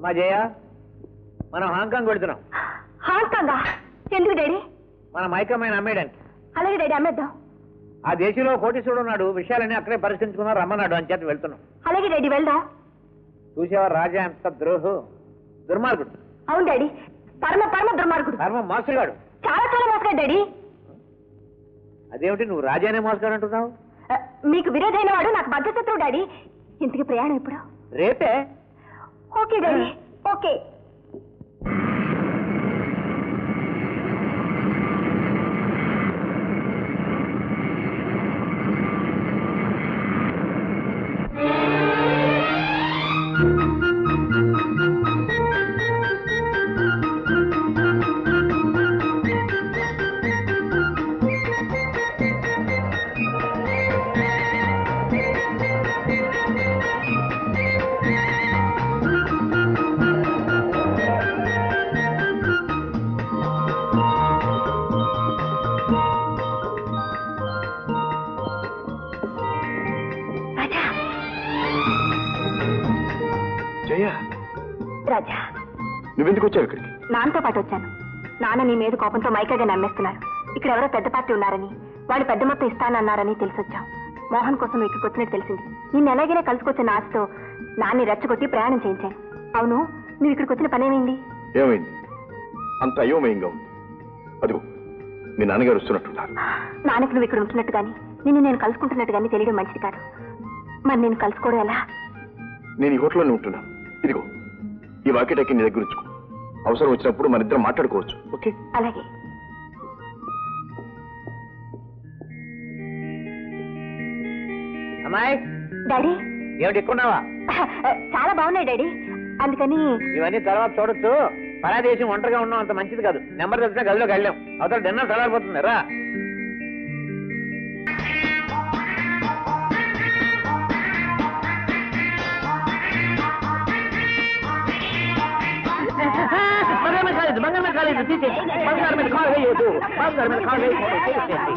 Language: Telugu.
అమ్మా జయ, మనం హాంకాంగ్ వెళుతున్నాం. హాంకాంగా? ఎందుకు డాడీ? మన మైకమ్మాయిని అమ్మేయడానికి. అలాగే డాడీ, అమ్మేద్దాం. ఆ దేశంలో కోటీశ్వరుడు ఉన్నాడు, విషయాలన్నీ అక్కడే పరిశీలించుకున్నా రమ్మన్నాడు, అని చేత వెళ్తున్నాం. అలాగే డాడీ, వెళ్దాం. చూసేవా రాజా ఎంత దుర్మార్గుడు. అవును డాడీ, పరమ పరమ దుర్మార్గుడు. పరమ మోసగాడు. చాలా చాలా మోసగాడు డాడీ. అదేమిటి నువ్వు రాజానే మోసగాడు అంటున్నావు? మీకు విరోధైన వాడు నాకు బద్ధశత్రువు డాడీ. ఇంతకి ప్రయాణం ఎప్పుడు? రేపే. Okay daddy, okay. రాజా, నువ్వెందుకు వచ్చావు ఇక్కడికి? నాన్నతో పాటు వచ్చాను. నాన్న నీ మీద కోపంతో మైకాగా నమ్మేస్తున్నారు. ఇక్కడ ఎవరో పెద్ద పార్టీ ఉన్నారని, వాళ్ళు పెద్ద మొత్తం ఇస్తానన్నారని తెలిసొచ్చాం. మోహన్ కోసం నువ్వు ఇక్కడికి వచ్చినట్టు తెలిసింది. నిన్ను ఎలాగైనా కలుసుకొచ్చిన ఆశతో నాన్ని రెచ్చగొట్టి ప్రయాణం చేయించాను. అవును, నువ్వు ఇక్కడికి వచ్చిన పని ఏమైంది? ఏమైంది? అంత అయోమయంగా ఉంది. అదిగో మీ నాన్నగారు వస్తున్నట్టున్నారు. నాన్నకి నువ్వు ఇక్కడ ఉంటున్నట్టు కానీ, నిన్ను నేను కలుసుకుంటున్నట్టు కానీ తెలియడం మంచిది కాదు. మరి నేను కలుసుకోవడం ఎలా? నేను ఈ హోటల్లోనే ఉంటున్నాను. ఇదిగో ఈ వాకిటాకి నీ దగ్గర ఉంచుకో. అవసరం వచ్చినప్పుడు మన ఇద్దరం మాట్లాడుకోవచ్చు. ఓకే? అలాగే. అమ్మాయి. డాడీ. ఏమిటి ఎక్కున్నావా? చాలా బాగున్నాయి డాడీ, అందుకని. ఇవన్నీ తర్వాత చూడొచ్చు. పరాదేశం ఒంటరిగా ఉన్నాం, అంత మంచిది కాదు. నెంబర్ తెలిసినా గదిలోకి వెళ్ళాం. అవతల డిన్నర్ చల్లారిపోతుంది. రా. బంగారం కాలేదు, తీసేసి బంగారం మీద కాలు వేయదు. బంగారం మీద కాలు వేయకూడదు.